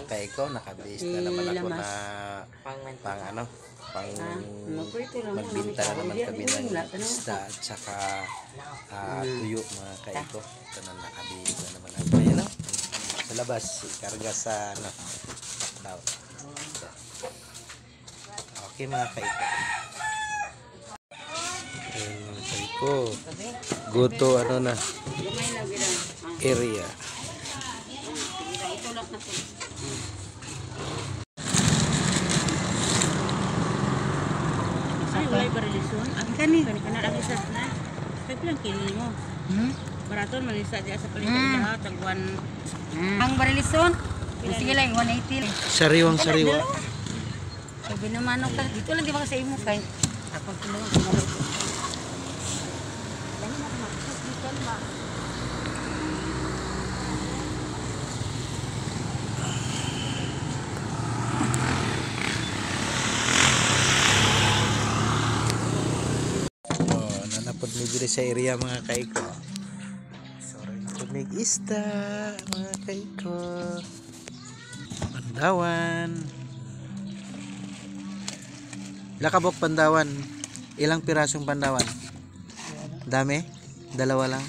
kaiko, nakabis na naman ako na pang magbinta na naman kami ng isda at saka tuyo mga kaiko. Ito na nakabis na naman ako. Ayan o, sa labas, karga sa tao. Okay mga kaiko. Ayan mga kaiko. Go to area. Walay barilisun. Ang kani lagi sa na. Kaya lang kilo mo. Baraton malisa diya sa palinda tagwan. Ang barilisun. Sige lang 180. Sariwang sariwa. Sabi naman ka dito lang di ba sa imo kay ako tulungan ko. Dali na magsas dito ba. Napod mi diri sa area mga kaiko. Sorry napod mi isda mga kaiko. Pandawan. Lakabok pandawan. Ilang pirasong pandawan? Dami? Dalawa lang.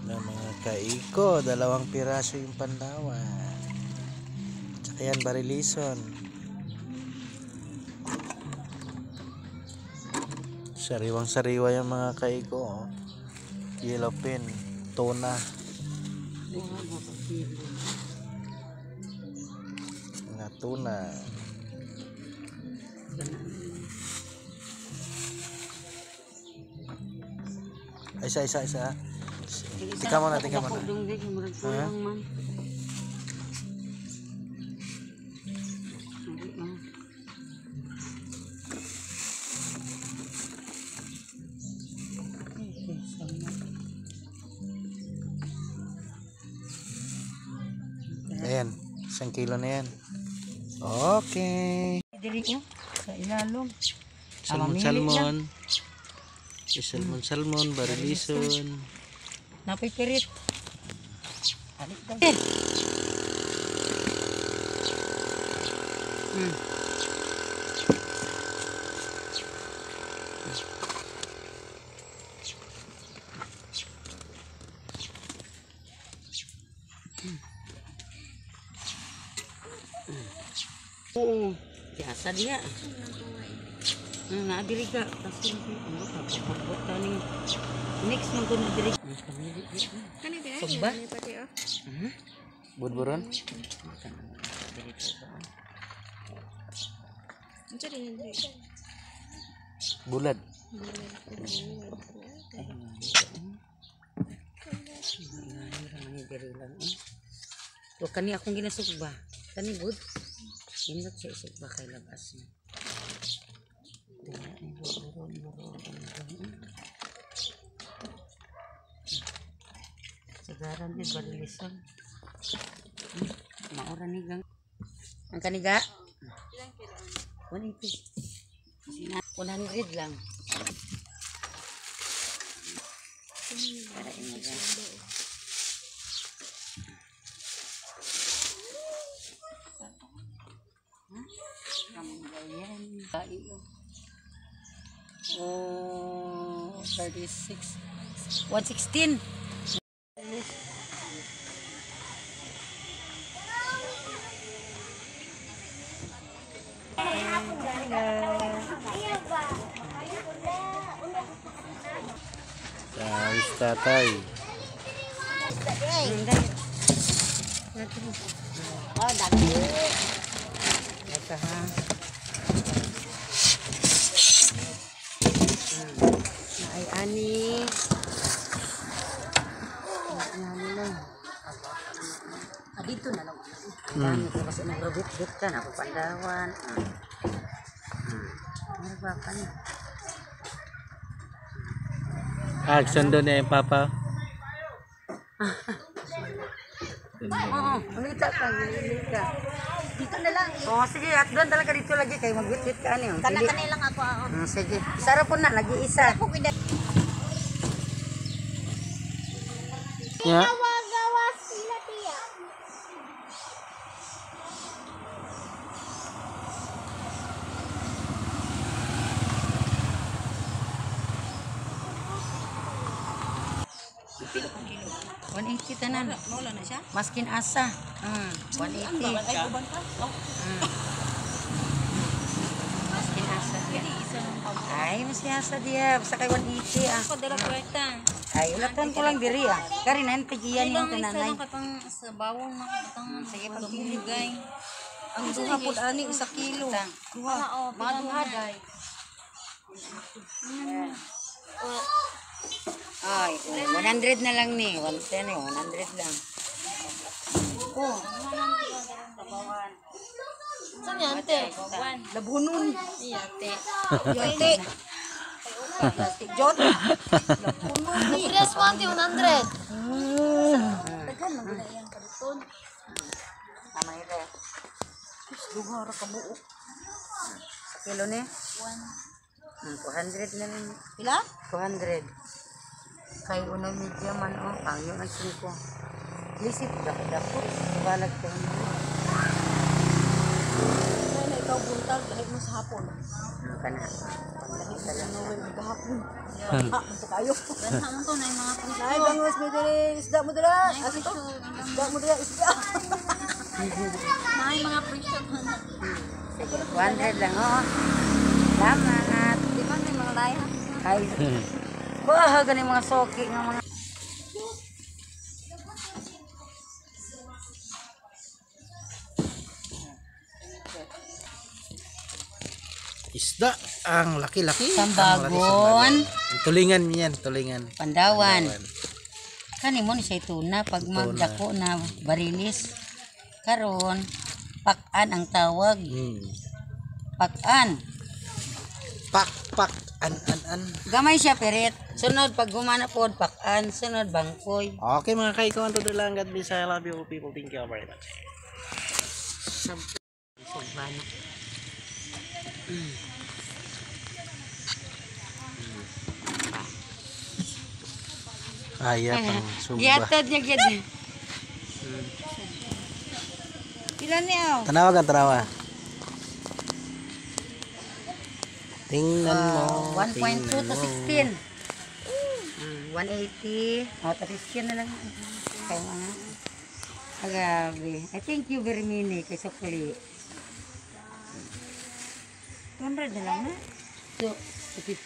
Na mga kaiko, 2 piraso yung pandawan. Tsaka yan barilison. Sariwang sariwa yung mga kaiko. Yellowfin, tuna. Mga tuna. Isa. Tika mo na. Ayan, 1 kilo na yan. Okay. Diri ko sa ilalom. Salmon, barilison. Napay pirit. Alik daw. Oo, biasa dia. Naabili ka. Kasi ano ka, pagpapot ka ni mix mo ko naabili. Sugba? Budburon? Bulad. O kani akong ginasugba. Kani bud. Indot sa isugba kay labas niya. Sagaran din barilison. Maura ni gang. Ang kaniga? Ilang kilo? 180. 100 lang. Para iniga. Oh, 36. 116. Tatay. Oh, dami. Ito ha. Ay, ani. Ano lang. Dito na lang. Dami ko kasi nagrobit-bit ka. Napapandawan. Ano ba ka niya? Sundo niya yung papa. Oo, umita ka. Dito na lang. Oo, sige. At doon talaga dito lagi kayo mag-wit-wit ka. Kanay lang ako. Sige. Sarap po na. Lagi isa. Yeah. 180 tanan. Wala na siya. Maskin asa. 180. Ay, uban ka. Maskin asa dia. Ay, maskin asa dia. Basta kay 180 ah. Ako dala puwerta. Ay, ulatan ko lang diri ah. Kari na tigiyan yung tananay. Katang sa bawon na katang Sige, pagpinigay. ang duha pud ani 1 kilo. Duha. Mga duha day. Ay, 100 na lang ni. 110 eh, 100 lang. Oh. Saan yan, ate? Labunon. Iyate. Yote. Plastic jot. Napilas mo, ate, 100. Tama ito. Duha ra ka buo. Sa kilo ni? 200 na lang. Pila? 200. Kay unang media man oh, payo ng 5. Lisip dako-dako. Balag ko. Ay, na ikaw buntag, dahil mo sa hapon. Kana. Naway mo kahapon. Ito kayo. Ganhan mo to na yung mga presyo. Ay, bangos mo dili, isda mo dila. Asa to? Isda mo dila, isda. May mga presyo. 200 lang oh. Salamat. Di ba may mga laya? Ay. Wah, gani mga soki nga mga Isda ang laki-laki. Sambagon. Tulingan yan, tulingan. Pandawan. Kani mo ni say tuna pag magdako na barilis. Karon pakan ang tawag. Pakan. Pak, an. Gamay siya perit. Sunod pag gumana pod pakan, sunod bangkoy. Okay mga kaikawan, to the lang. God bless. I love you people. Thank you very much. Sugbana. Aya pang sumba. Giatad niya gyud. Pila niya? Tanawa ka, tanawa. Tingnan mo. 1.2 to tingnan mo. 16. 180. O, tapos yun na lang. Kaya mga. Agabi. I thank you very many kay Sokoli. 200 na lang na.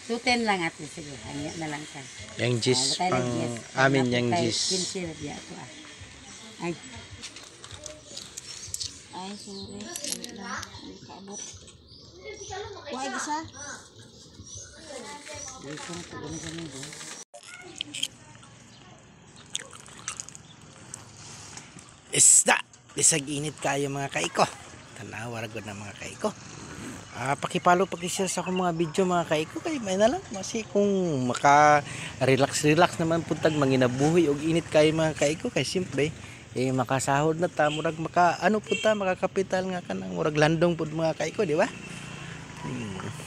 So 10 lang ate. Sige, ano na lang ka. Yang jis pang amin yang jis. 15 na biya ito ah. Ay. Ay, sorry. Dali lang. Hindi kaabot. Why isa? Hindi ko na ito ganun doon. Isda. Bisag init kayo mga kaiko. Tanawa ragod na mga kaiko. Pakipalo, pakishare sa akong mga video mga kaiko. Kay may na lang. Kasi kung maka-relax naman puntag manginabuhi o init kayo mga kaiko. Kay siyempre, makasahod na ta. Murag makakapital nga ka ng murag landong po mga kaiko, di ba?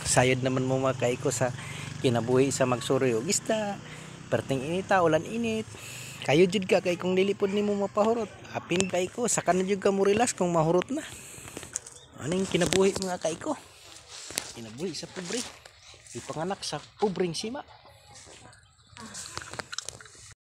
Sayod naman mo mga kaiko sa kinabuhi sa magsuri o isda. Perting inita, ulan init. Kayo jud ka kay kung lilipod nimo mapahurot. Apin kaiko, saka na jud ka mo relax kung mahurot na. Aning kinabuhi mga kaiko? Kinabuhi sa pobre. Ipanganak sa pobreng sima.